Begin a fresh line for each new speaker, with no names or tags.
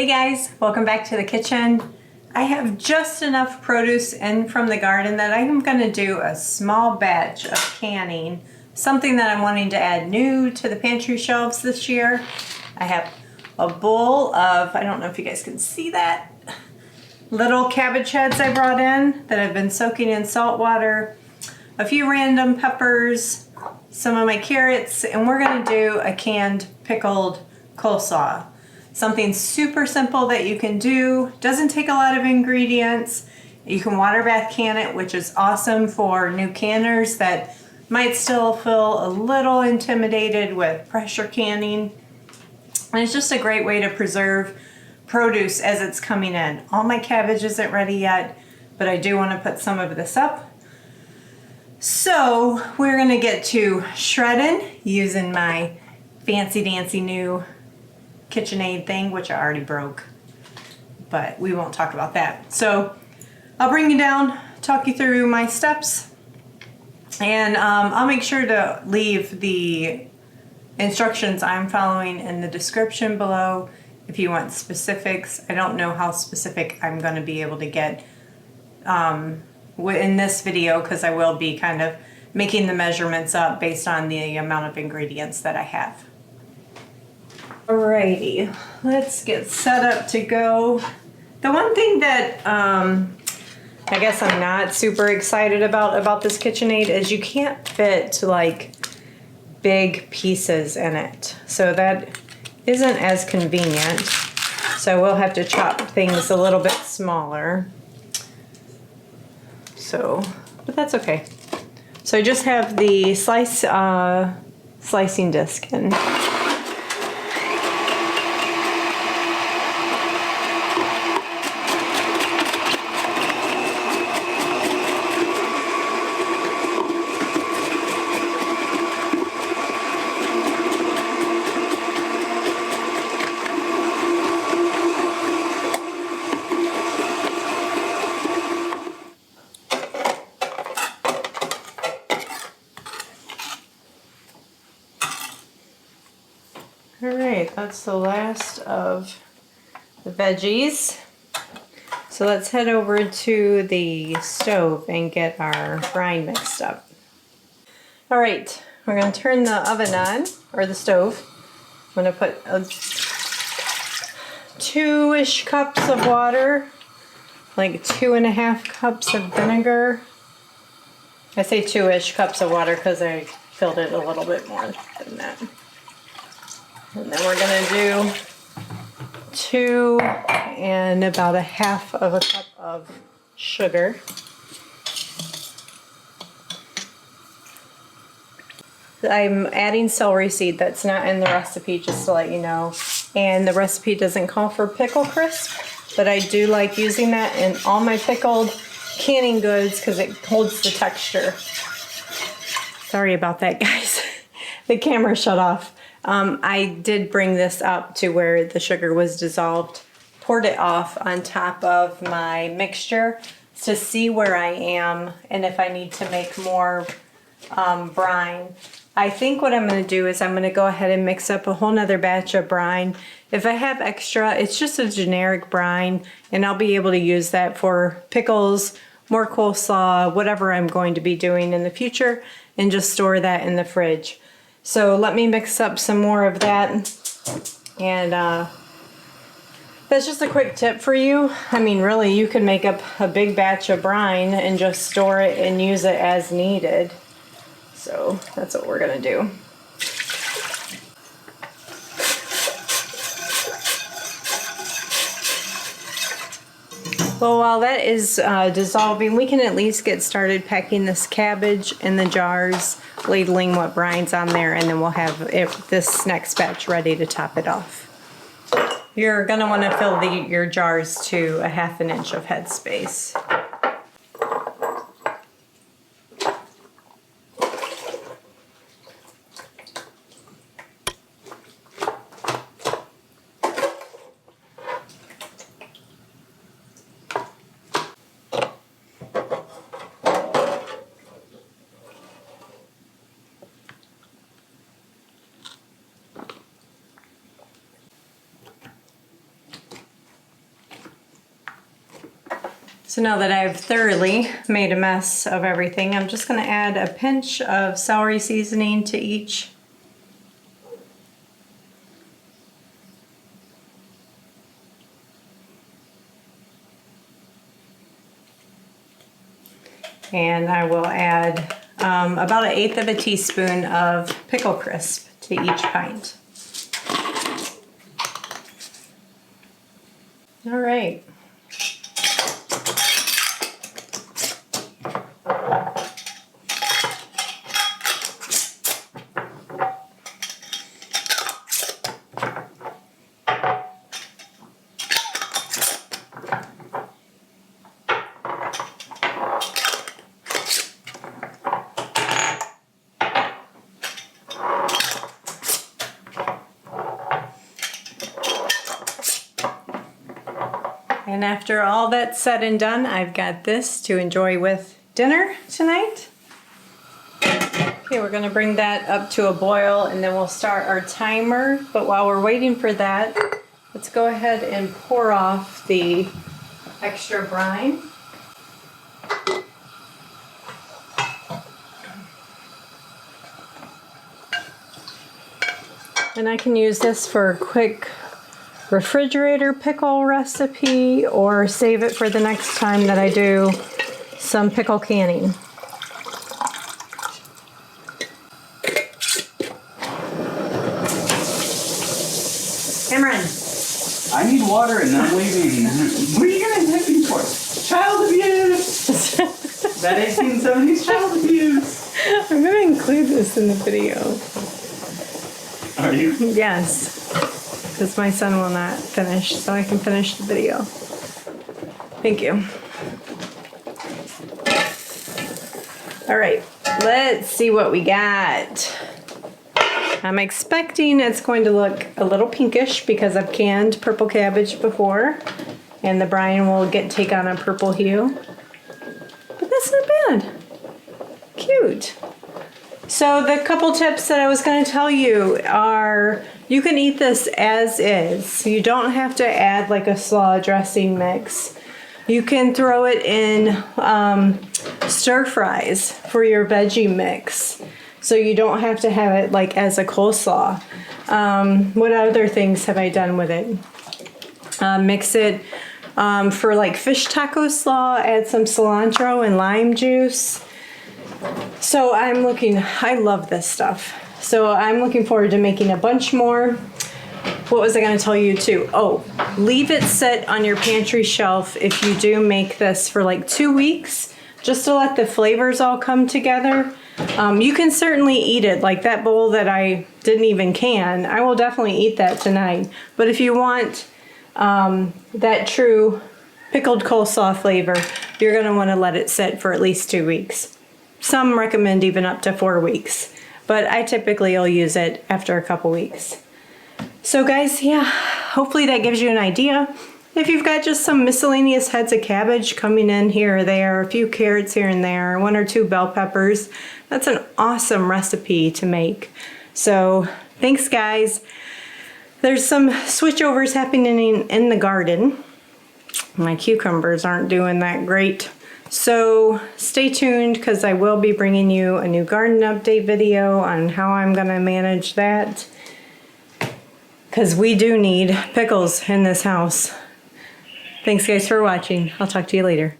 Hey guys, welcome back to the kitchen. I have just enough produce in from the garden that I'm going to do a small batch of canning, something that I'm wanting to add new to the pantry shelves this year. I have a bowl of, I don't know if you guys can see that, little cabbage heads I brought in that I've been soaking in salt water, a few random peppers, some of my carrots, and we're going to do a canned pickled coleslaw. Something super simple that you can do, doesn't take a lot of ingredients. You can water bath can it, which is awesome for new canners that might still feel a little intimidated with pressure canning. And it's just a great way to preserve produce as it's coming in. All my cabbage isn't ready yet, but I do want to put some of this up. So we're going to get to shredding using my fancy dancy new KitchenAid thing, which I already broke, but we won't talk about that. So I'll bring you down, talk you through my steps, and I'll make sure to leave the instructions I'm following in the description below if you want specifics. I don't know how specific I'm going to be able to get in this video, because I will be kind of making the measurements up based on the amount of ingredients that I have. Alrighty, let's get set up to go. The one thing that I guess I'm not super excited about this KitchenAid is you can't fit like big pieces in it. So that isn't as convenient. So we'll have to chop things a little bit smaller. So, but that's okay. So I just have the slicing disc in. Alright, that's the last of the veggies. So let's head over to the stove and get our brine mixed up. Alright, we're going to turn the oven on, or the stove. I'm going to put 2-ish cups of water, like 2.5 cups of vinegar. I say 2-ish cups of water because I filled it a little bit more than that. And then we're going to do 2 and about 1/2 of a cup of sugar. I'm adding celery seed. That's not in the recipe, just to let you know. And the recipe doesn't call for pickle crisp, but I do like using that in all my pickled canning goods because it holds the texture. Sorry about that, guys. The camera shut off. I did bring this up to where the sugar was dissolved, poured it off on top of my mixture to see where I am and if I need to make more brine. I think what I'm going to do is I'm going to go ahead and mix up a whole nother batch of brine. If I have extra, it's just a generic brine, and I'll be able to use that for pickles, more coleslaw, whatever I'm going to be doing in the future, and just store that in the fridge. So let me mix up some more of that, and that's just a quick tip for you. I mean, really, you can make up a big batch of brine and just store it and use it as needed. So that's what we're gonna do. Well, while that is dissolving, we can at least get started packing this cabbage in the jars, ladling what brine's on there, and then we'll have this next batch ready to top it off. You're going to want to fill your jars to 1/2 inch of headspace. So now that I've thoroughly made a mess of everything, I'm just going to add a pinch of celery seasoning to each. And I will add about 1/8 of a teaspoon of pickle crisp to each pint. All right. And after all that's said and done, I've got this to enjoy with dinner tonight. Okay, we're gonna bring that up to a boil and then we'll start our timer. But while we're waiting for that, let's go ahead and pour off the extra brine. And I can use this for a quick refrigerator pickle recipe or save it for the next time that I do some pickle canning. Cameron.
I need water and I'm leaving. What are you gonna hit me for? Child abuse! That 1870s child abuse!
I'm gonna include this in the video.
Are you?
Yes. Because my son will not finish, so I can finish the video. Thank you. All right, let's see what we got. I'm expecting it's going to look a little pinkish because I've canned purple cabbage before, and the brine will take on a purple hue. But that's not bad. Cute. So the couple tips that I was going to tell you are, you can eat this as is. You don't have to add like a slaw dressing mix. You can throw it in stir fries for your veggie mix. So you don't have to have it like as a coleslaw. What other things have I done with it? Mix it for like fish taco slaw, add some cilantro and lime juice. So I love this stuff. So I'm looking forward to making a bunch more. What was I going to tell you too? Oh, leave it sit on your pantry shelf if you do make this for like 2 weeks, just to let the flavors all come together. You can certainly eat it, like that bowl that I didn't even can. I will definitely eat that tonight. But if you want that true pickled coleslaw flavor, you're going to want to let it sit for at least 2 weeks. Some recommend even up to 4 weeks, but I typically will use it after a couple weeks. So guys, yeah, hopefully that gives you an idea. If you've got just some miscellaneous heads of cabbage coming in here or there, a few carrots here and there, 1 or 2 bell peppers, that's an awesome recipe to make. So thanks guys. There's some switchovers happening in the garden. My cucumbers aren't doing that great. So stay tuned because I will be bringing you a new garden update video on how I'm going to manage that. Because we do need pickles in this house. Thanks guys for watching. I'll talk to you later.